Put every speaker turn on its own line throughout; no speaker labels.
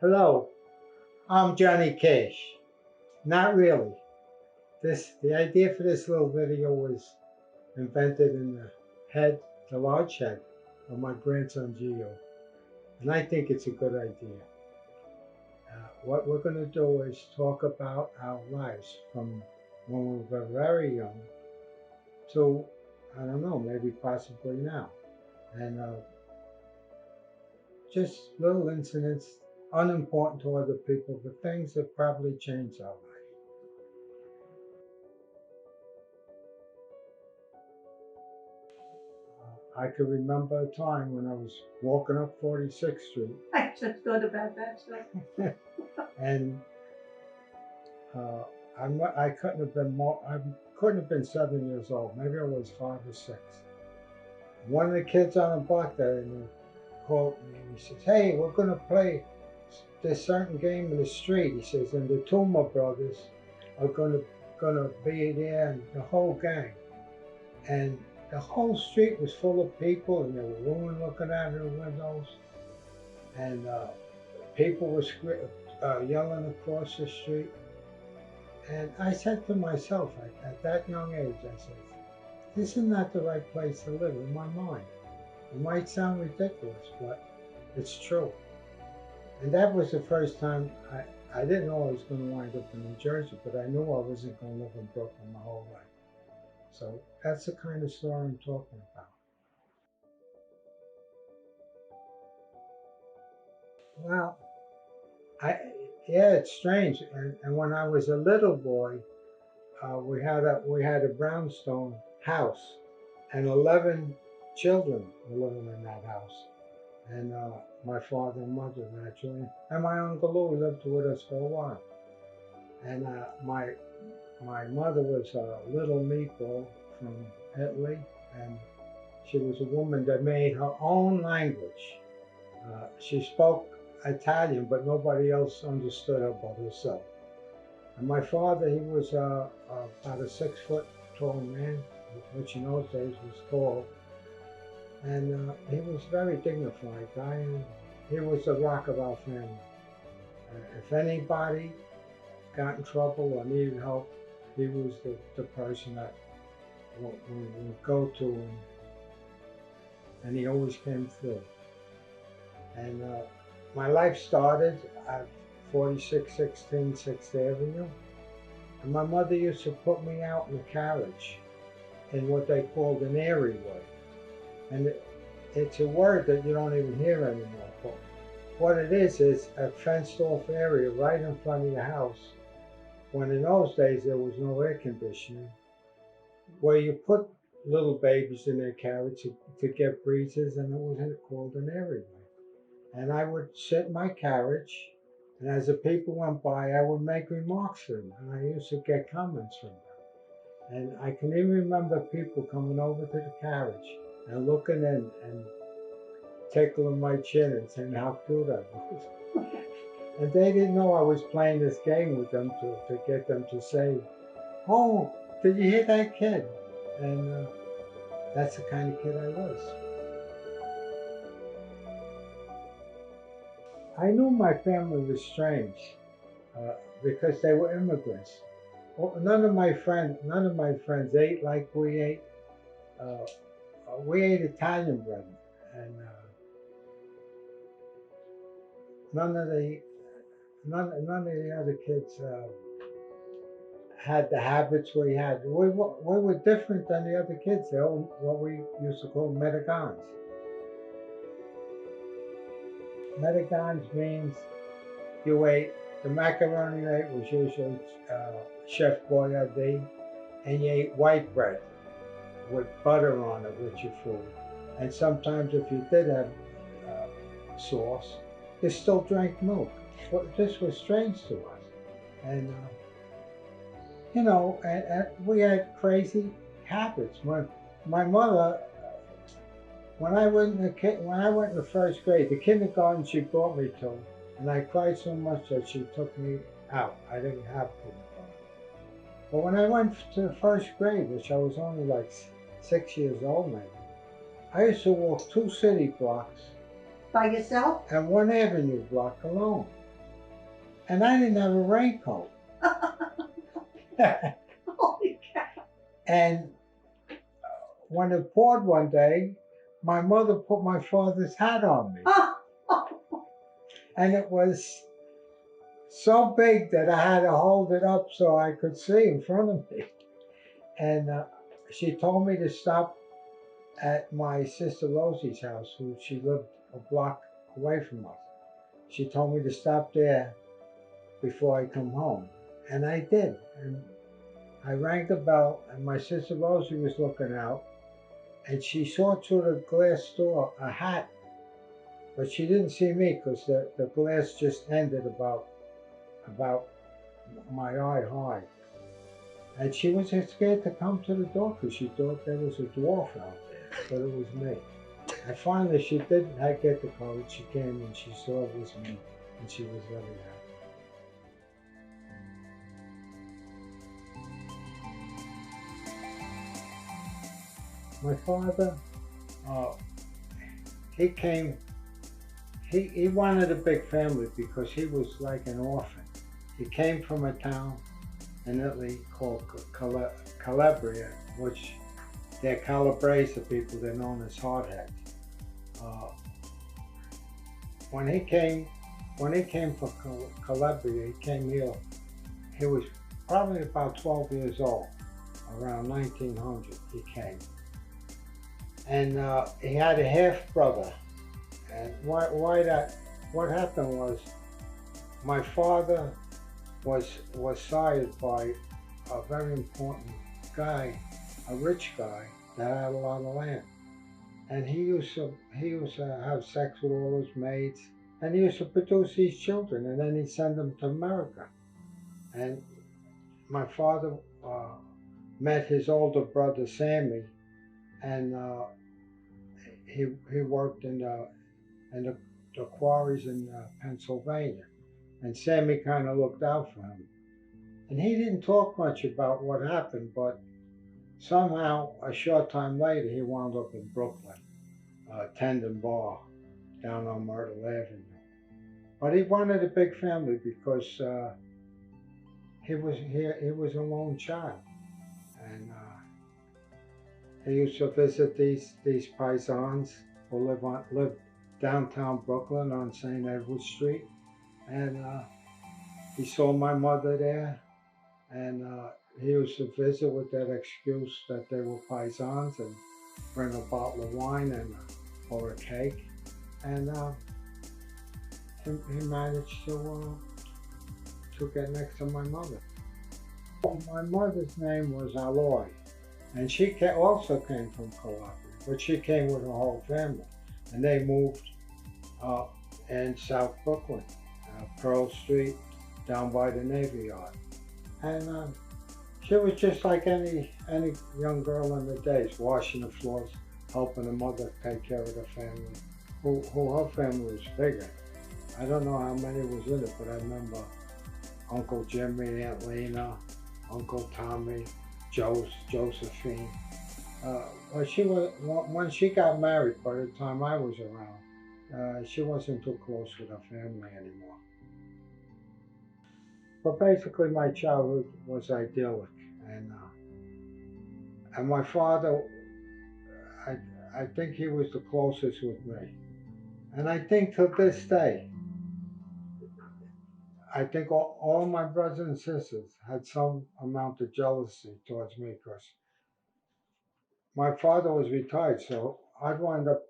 Hello, I'm Johnny Cash. Not really. The idea for this little video was invented in the large head of my grandson Gio, and I think it's a good idea. What we're going to do is talk about our lives from when we were very young to, I don't know, maybe possibly now, and just little incidents, unimportant to other people, but things that probably changed our life. I can remember a time when I was walking up 46th Street.
I just thought about that stuff.
And I couldn't have been more. I couldn't have been 7 years old. Maybe I was 5 or 6. One of the kids on the block that I knew called me and he says, "Hey, we're going to play this certain game in the street." He says, "And the Tuma brothers are going to be there, and the whole gang." And the whole street was full of people, and there were women looking out of the windows, and people were yelling across the street. And I said to myself at that young age, I said, this is not the right place to live in my mind. It might sound ridiculous, but it's true. And that was the first time I didn't know I was going to wind up in New Jersey, but I knew I wasn't going to live in Brooklyn my whole life. So that's the kind of story I'm talking about. Well, yeah, it's strange. And when I was a little boy, we had a brownstone house, and 11 children were living in that house. And my father and mother naturally, and my uncle Louie lived with us for a while. And my mother was a little meatball from Italy, and she was a woman that made her own language. She spoke Italian, but nobody else understood her but herself. And my father, he was about a 6 foot tall man, which in those days was tall. And he was a very dignified guy, and he was the rock of our family. If anybody got in trouble or needed help, he was the person that we would go to, and he always came through. And my life started at 4616 6th Avenue. And my mother used to put me out in a carriage in what they called an airway. And it's a word that you don't even hear anymore. But what it is a fenced off area right in front of your house, when in those days there was no air conditioning, where you put little babies in their carriage to get breezes, and it was called an airway. And I would sit in my carriage, and as the people went by, I would make remarks to them, and I used to get comments from them. And I can even remember people coming over to the carriage and looking in and tickling my chin and saying how cute I was. And they didn't know I was playing this game with them to get them to say, "Oh, did you hear that kid?" And that's the kind of kid I was. I knew my family was strange because they were immigrants. Well, none of my friends ate like we ate. Uh, we ate Italian bread, and none of the none of the other kids had the habits we had. We were different than the other kids. They all what we used to call Medigans. Medigans means you ate the macaroni you ate was usually Chef Boyardee, and you ate white bread with butter on it with your food. And sometimes if you did have sauce, you still drank milk. Well, this was strange to us. And and we had crazy habits. My mother, when I went in the first grade, the kindergarten she brought me to, and I cried so much that she took me out. I didn't have kindergarten. But when I went to the first grade, which I was only like 6 years old maybe, I used to walk 2 city blocks
By yourself?
and one avenue block alone. and I didn't have a raincoat.
Holy cow.
And when it poured one day, my mother put my father's hat on me. And it was so big that I had to hold it up so I could see in front of me. And she told me to stop at my sister Rosie's house, who she lived a block away from us. She told me to stop there before I come home. And I did. And I rang the bell, and my sister Rosie was looking out, and she saw through the glass door a hat, but she didn't see me because the glass just ended about my eye high. And she was scared to come to the door because she thought there was a dwarf out there, but it was me. And finally, she did get the courage. She came and she saw it was me, and she was very happy. My father, he came, he wanted a big family because he was like an orphan. He came from a town in Italy called Calabria, which they're Calabrese people, they're known as hardheads. When he came from Calabria, he came here, he was probably about 12 years old, around 1900 he came. And he had a half brother. And what happened was, my father was sired by a very important guy, a rich guy that had a lot of land. And he used to have sex with all his maids, and he used to produce these children, and then he'd send them to America. And my father met his older brother Sammy, and he worked in the quarries in Pennsylvania. And Sammy kind of looked out for him. And he didn't talk much about what happened, but somehow, a short time later, he wound up in Brooklyn, tending bar down on Myrtle Avenue. But he wanted a big family because he was a lone child, and he used to visit these paisans who lived downtown Brooklyn on St. Edward Street, and he saw my mother there, and he used to visit with that excuse that they were paisans and bring a bottle of wine or a cake, and he managed to get next to my mother. My mother's name was Aloy, and she also came from Calabria, but she came with her whole family, and they moved in South Brooklyn, Pearl Street, down by the Navy Yard. And she was just like any young girl in the days, washing the floors, helping her mother take care of the family, who her family was bigger. I don't know how many was in it, but I remember Uncle Jimmy, Aunt Lena, Uncle Tommy, Josephine. But she was, when she got married, by the time I was around, she wasn't too close with her family anymore. But basically, my childhood was idyllic, and my father, I think he was the closest with me, and I think to this day, I think all my brothers and sisters had some amount of jealousy towards me because my father was retired, so I'd wind up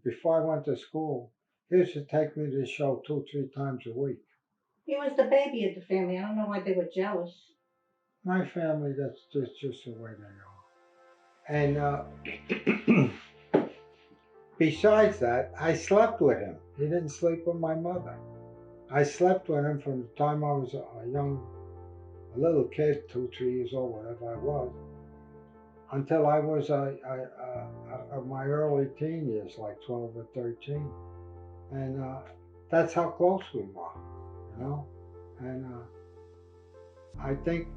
before I went to school, he used to take me to the show 2-3 times a week.
He was the baby of the family. I don't know why they were jealous.
My family, that's just the way they are. And besides that, I slept with him. He didn't sleep with my mother. I slept with him from the time I was a little kid, 2-3 years old, whatever I was, until I was my early teen years, like 12 or 13. And that's how close we were, you know? And I think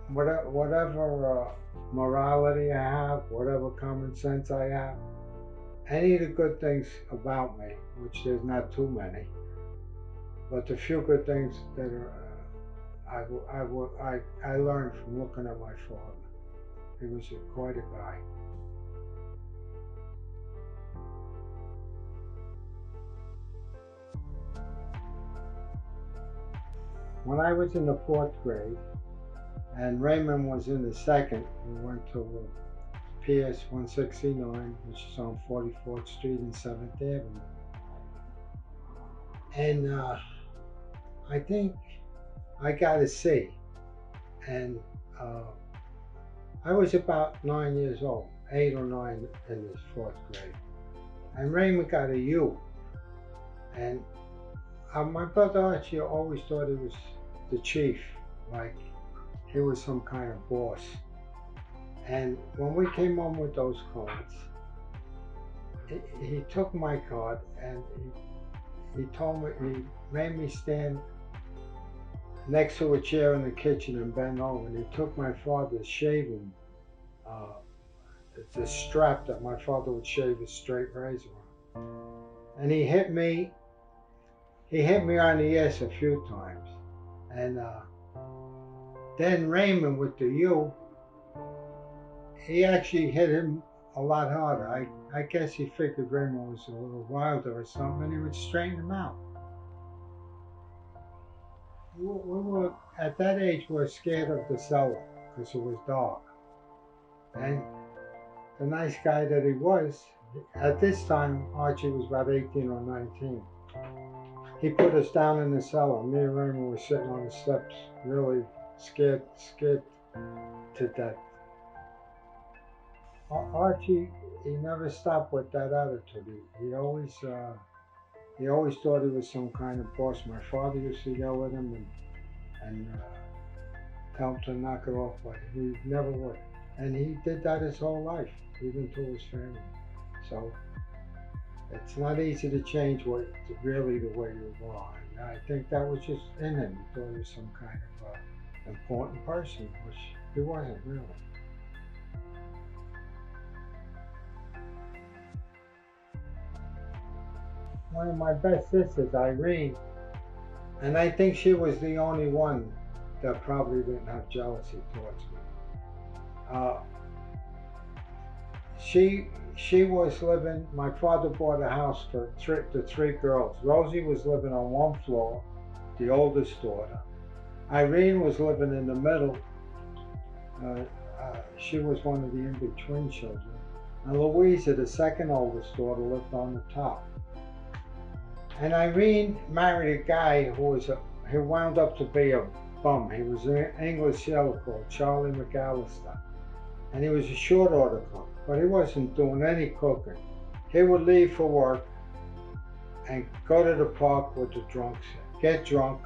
whatever morality I have, whatever common sense I have, any of the good things about me, which there's not too many, But the few good things that I learned from looking at my father. He was quite a guy. When I was in the fourth grade and Raymond was in the second, we went to PS 169, which is on 44th Street and 7th Avenue. And I think I got a C. And I was about 9 years old, 8 or 9 in the fourth grade. And Raymond got a U. And my brother Archie always thought he was the chief, like he was some kind of boss. And when we came home with those cards, he took my card and he told me, he made me stand next to a chair in the kitchen and bend over. And he took my father's shaving, the strap that my father would shave his straight razor on. And he hit me on the ass a few times. And then Raymond with the U, he actually hit him a lot harder. I guess he figured Raymond was a little wilder or something, and he would straighten him out. We were, at that age, we were scared of the cellar because it was dark. And the nice guy that he was, at this time, Archie was about 18 or 19. He put us down in the cellar. Me and Raymond were sitting on the steps, really scared to death. Archie, he never stopped with that attitude. He always thought he was some kind of boss. My father used to yell at him and tell him to knock it off, but he never would. And he did that his whole life, even to his family. So it's not easy to change really the way you are. And I think that was just in him. He thought he was some kind of important person, which he wasn't really. One of my best sisters, Irene, and I think she was the only one that probably didn't have jealousy towards me. She was living. My father bought a house for the three girls. Rosie was living on one floor, the oldest daughter. Irene was living in the middle. She was one of the in-between children. And Louisa, the second oldest daughter, lived on the top. And Irene married a guy who wound up to be a bum. He was an English sailor called Charlie McAllister. And he was a short order cook, but he wasn't doing any cooking. He would leave for work and go to the park with the drunks, get drunk,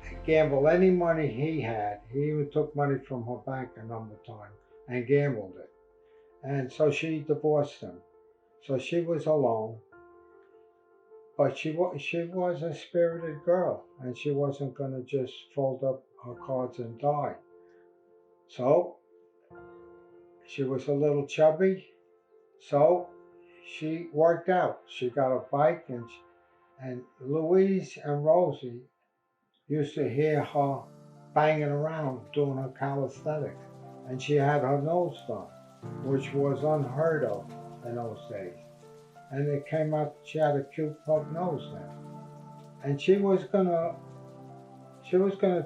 and gamble any money he had. He even took money from her bank a number of times and gambled it. And so she divorced him. So she was alone. But she was a spirited girl, and she wasn't going to just fold up her cards and die. So she was a little chubby, so she worked out. She got a bike, and Louise and Rosie used to hear her banging around doing her calisthenics, and she had her nose done, which was unheard of in those days. And it came out she had a cute pug nose now. And she was gonna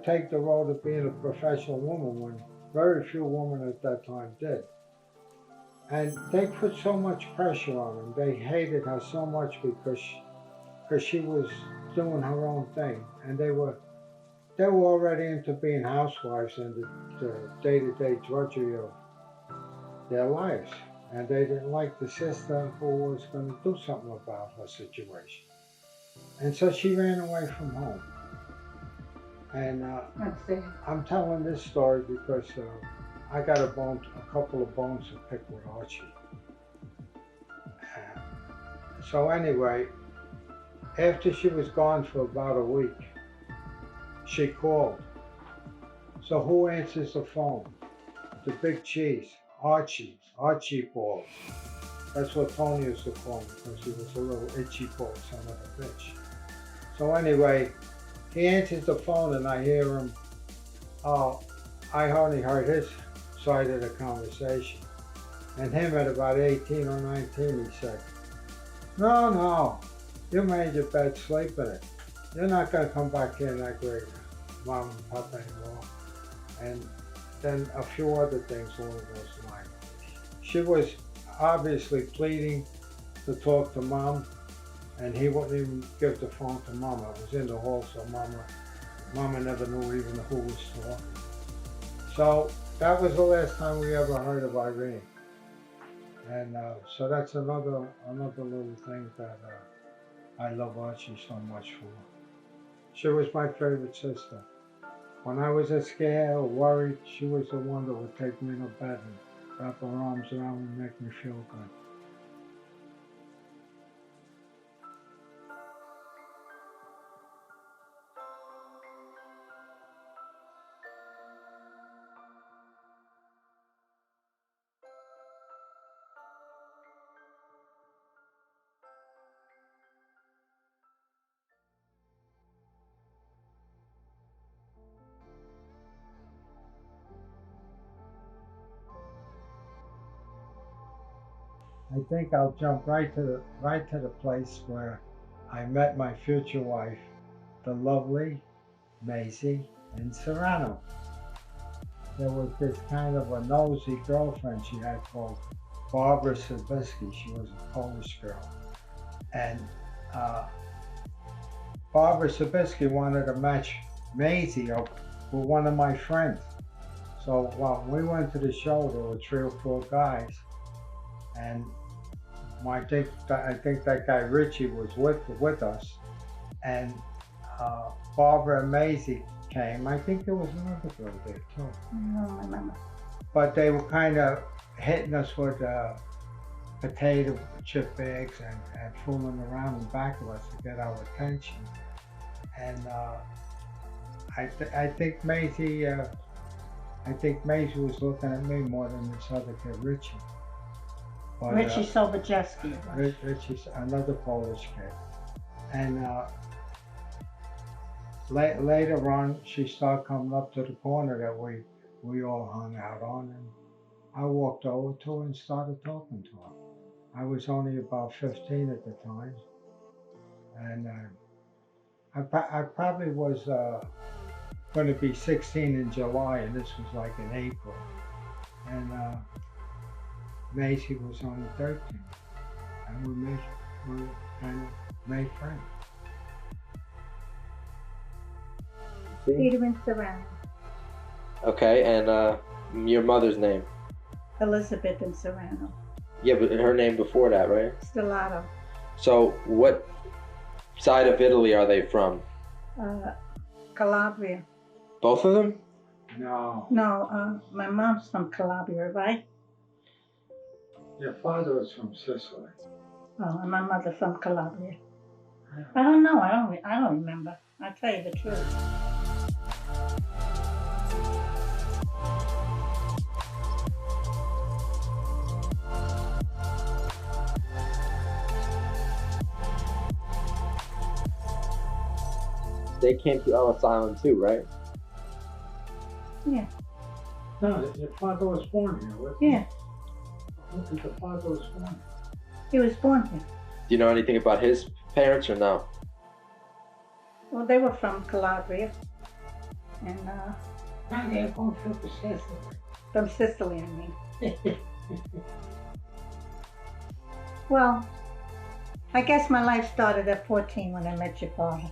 take the road of being a professional woman when very few women at that time did. And they put so much pressure on her. They hated her so much because she was doing her own thing. And they were already into being housewives and the day-to-day drudgery of their lives. And they didn't like the sister who was going to do something about her situation. And so she ran away from home. And I'm telling this story because I got a couple of bones to pick with Archie. So anyway, after she was gone for about a week, she called. So who answers the phone? The big cheese, Archie Balls. That's what Tony used to call him because he was a little itchy ball son of a bitch. So anyway, he answers the phone and I hear him. Uh, I only heard his side of the conversation. And him at about 18 or 19, he said, no, no, you made your bed, sleep in it. You're not going to come back here in that great mom and pop anymore. And then a few other things along those lines. She was obviously pleading to talk to mom, and he wouldn't even give the phone to mama. It was in the hall, so mama never knew even who was talking. So that was the last time we ever heard of Irene. And so that's another little thing that I love Archie so much for. She was my favorite sister. When I was scared or worried, she was the one that would take me to bed and wrap her arms around me and make me feel good. I think I'll jump right to the place where I met my future wife, the lovely Mazie in Serrano. There was this kind of a nosy girlfriend she had called Barbara Sabisky. She was a Polish girl. And uh, Barbara Sabisky wanted to match Mazie up with one of my friends. So when we went to the show, there were 3 or 4 guys. And I think that guy Richie was with us. And Barbara and Mazie came. I think there was another girl there too.
No, I remember.
But they were kind of hitting us with potato chip bags and fooling around in back of us to get our attention. And I think Mazie was looking at me more than this other kid, Richie. But,
Richie Sobajeski.
Richie's another Polish kid. And later on, she started coming up to the corner that we all hung out on, and I walked over to her and started talking to her. I was only about 15 at the time, and I probably was going to be 16 in July, and this was like in April. And Mazie was only 13, and we kind of made friends.
Peter in Serrano.
Okay, and your mother's name?
Elizabeth in Serrano.
Yeah, but her name before that, right?
Stellato.
So what side of Italy are they from?
Calabria.
Both of them?
No.
No, my mom's from Calabria, right?
Your father was from Sicily.
Oh, and my mother from Calabria. I don't know. I don't remember. I'll tell you the truth.
They came to Ellis Island too, right?
Yeah.
No, your father was born here, wasn't he?
Yeah.
Your father was born.
He was born here.
Do you know anything about his parents or no?
Well, they were from Calabria. And
Now they're going from Sicily.
from Sicily, I mean. Well, I guess my life started at 14 when I met your father.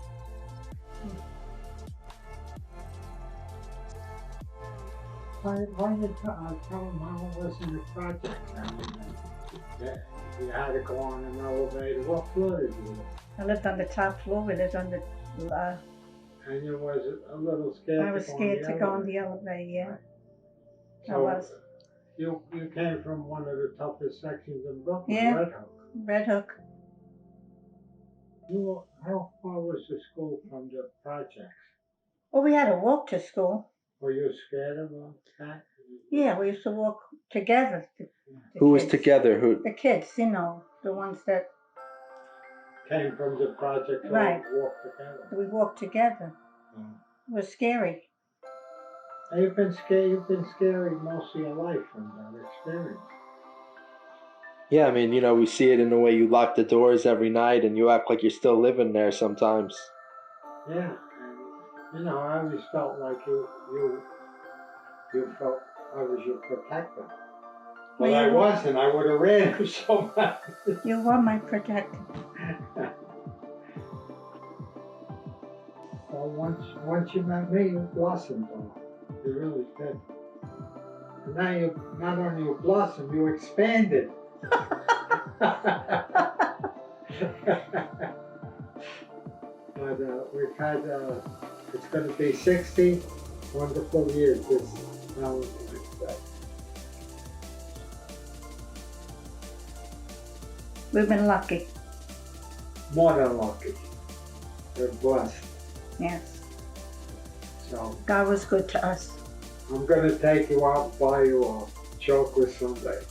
Why did you tell him how it was in the project? You had to go on an elevator. What floor did you live?
I lived on the top floor. We lived on the.
And you was a little scared.
I was scared to go on the elevator. Yeah,
Right.
I was.
You came from one of the toughest sections in Brooklyn,
Yeah.
Red Hook.
Red Hook.
How far was the school from the projects?
Well, we had to walk to school.
Were you scared of that?
Yeah, we used to walk together. The
Who was
kids.
together? Who?
The kids, you know, the ones that
came from the project, so
Right.
we walked together.
We walked together. It was scary.
And you've been scared. You've been scary most of your life from that experience.
Yeah, I mean, you know, we see it in the way you lock the doors every night and you act like you're still living there sometimes.
Yeah, and I always felt like you felt I was your protector. But
Well,
I
you-
wasn't. I would have ran him so much.
You were my protector.
So once you met me, you blossomed. You really did. And now you not only you blossomed, you expanded. But we've had, it's going to be 60 wonderful years this Valentine's Day.
We've been lucky.
More than lucky. We're blessed.
Yes.
So
God was good to us.
I'm going to take you out and buy you a chocolate sundae.